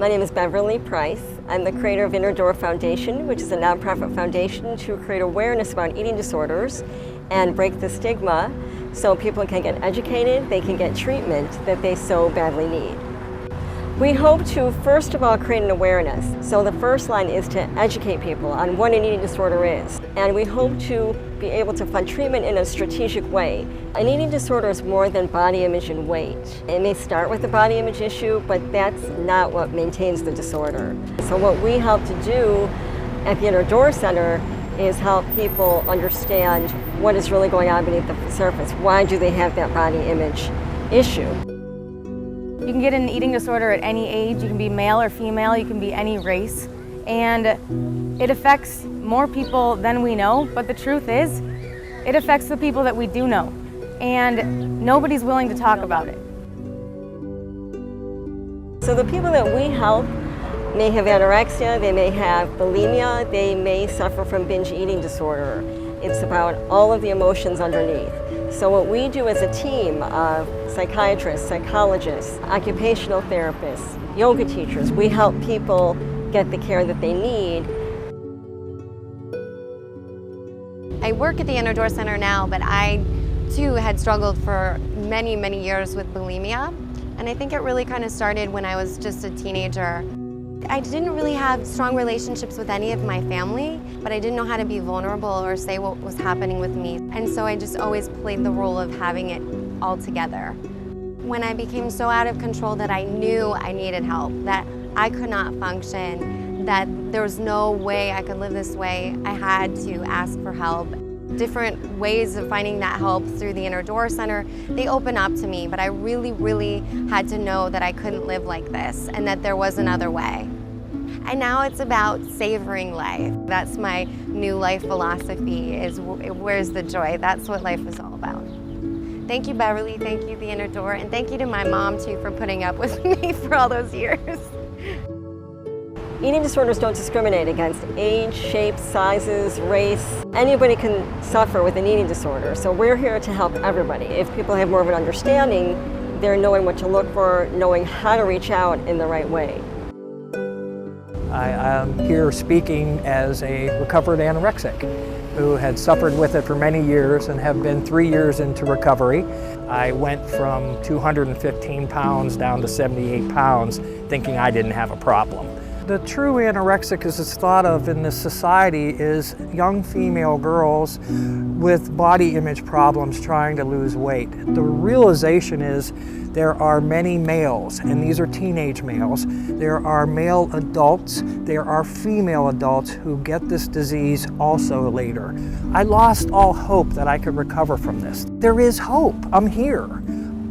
My name is Beverly Price. I'm the creator of Inner Door Foundation, which is a nonprofit foundation to create awareness about eating disorders and break the stigma so people can get educated, they can get treatment that they so badly need. We hope to, first of all, create an awareness. So the first line is to educate people on what an eating disorder is. And we hope to be able to fund treatment in a strategic way. An eating disorder is more than body image and weight. It may start with a body image issue, but that's not what maintains the disorder. So what we help to do at the Inner Door Center is help people understand what is really going on beneath the surface. Why do they have that body image issue? You can get an eating disorder at any age. You can be male or female, you can be any race. And it affects more people than we know, but the truth is, it affects the people that we do know. And nobody's willing to talk about it. So the people that we help may have anorexia, they may have bulimia, they may suffer from binge eating disorder. It's about all of the emotions underneath. So what we do as a team of psychiatrists, psychologists, occupational therapists, yoga teachers, we help people get the care that they need. I work at the Inner Door Center now, but I too had struggled for many, many years with bulimia. And I think it really kind of started when I was just a teenager. I didn't really have strong relationships with any of my family, but I didn't know how to be vulnerable or say what was happening with me. And so I just always played the role of having it all together. When I became so out of control that I knew I needed help, that I could not function, that there was no way I could live this way, I had to ask for help. Different ways of finding that help through the Inner Door Center, they open up to me, but I really, really had to know that I couldn't live like this and that there was another way. And now it's about savoring life. That's my new life philosophy, is where's the joy? That's what life is all about. Thank you, Beverly, thank you, the Inner Door, and thank you to my mom too for putting up with me for all those years. Eating disorders don't discriminate against age, shape, sizes, race. Anybody can suffer with an eating disorder, so we're here to help everybody. If people have more of an understanding, they're knowing what to look for, knowing how to reach out in the right way. I am here speaking as a recovered anorexic who had suffered with it for many years and have been 3 years into recovery. I went from 215 pounds down to 78 pounds thinking I didn't have a problem. The true anorexic, as it's thought of in this society, is young female girls with body image problems trying to lose weight. The realization is there are many males, and these are teenage males. There are male adults, there are female adults who get this disease also later. I lost all hope that I could recover from this. There is hope. I'm here.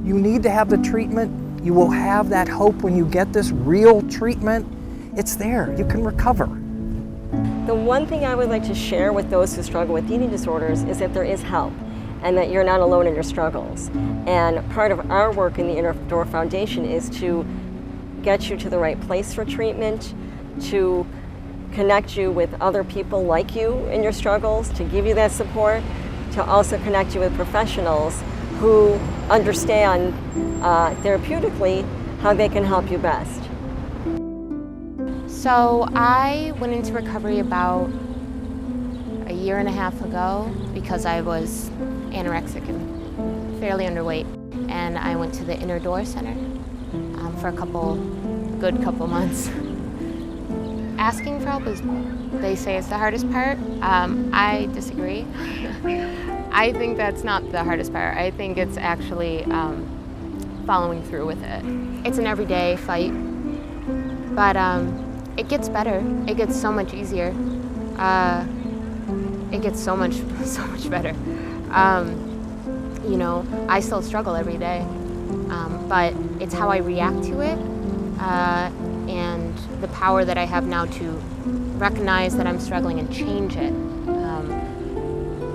You need to have the treatment. You will have that hope when you get this real treatment. It's there, you can recover. The one thing I would like to share with those who struggle with eating disorders is that there is help and that you're not alone in your struggles. And part of our work in the Inner Door Foundation is to get you to the right place for treatment, to connect you with other people like you in your struggles, to give you that support, to also connect you with professionals who understand therapeutically how they can help you best. So I went into recovery about a year and a half ago because I was anorexic and fairly underweight. And I went to the Inner Door Center for a good couple months. Asking for help is, they say, it's the hardest part. I disagree. I think that's not the hardest part. I think it's actually following through with it. It's an everyday fight, but it gets better. It gets so much easier. It gets so much better. You know, I still struggle every day, but it's how I react to it and the power that I have now to recognize that I'm struggling and change it.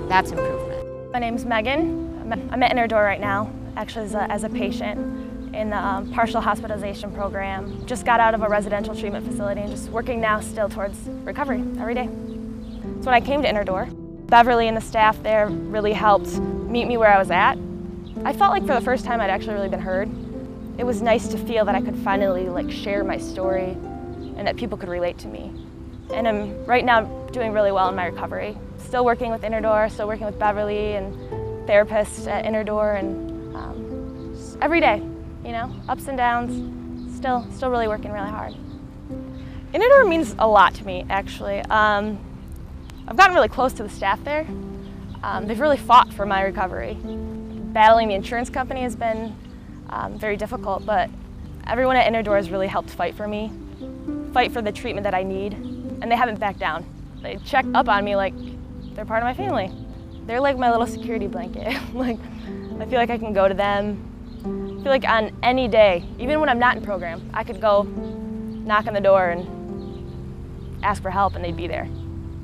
That's improvement. My name's Megan. I'm at Inner Door right now, actually as a patient in the partial hospitalization program. Just got out of a residential treatment facility and just working now still towards recovery every day. So when I came to Inner Door, Beverly and the staff there really helped meet me where I was at. I felt like for the first time I'd actually really been heard. it was nice to feel that I could finally share my story and that people could relate to me. And I'm right now doing really well in my recovery. Still working with Innerdoor, still working with Beverly and therapists at Innerdoor, and every day, ups and downs, still really working really hard. Innerdoor means a lot to me, actually. I've gotten really close to the staff there. They've really fought for my recovery. Battling the insurance company has been very difficult, but everyone at Innerdoor has really helped fight for me, fight for the treatment that I need, and they haven't backed down. They check up on me like they're part of my family. They're like my little security blanket. I feel like I can go to them. I feel like on any day, even when I'm not in program, I could go knock on the door and ask for help and they'd be there.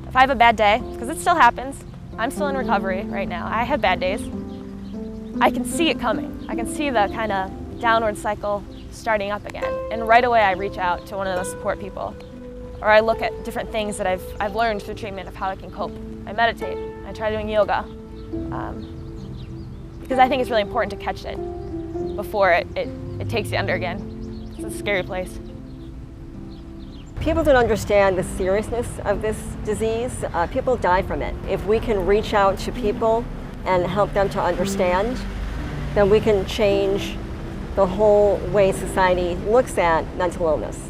If I have a bad day, because it still happens, I'm still in recovery right now, I have bad days, I can see it coming. I can see the kind of downward cycle starting up again. And right away I reach out to one of the support people. Or I look at different things that I've learned through treatment of how I can cope. I meditate, I try doing yoga. Because I think it's really important to catch it before it takes you under again. It's a scary place. People don't understand the seriousness of this disease. People die from it. If we can reach out to people and help them to understand, then we can change the whole way society looks at mental illness.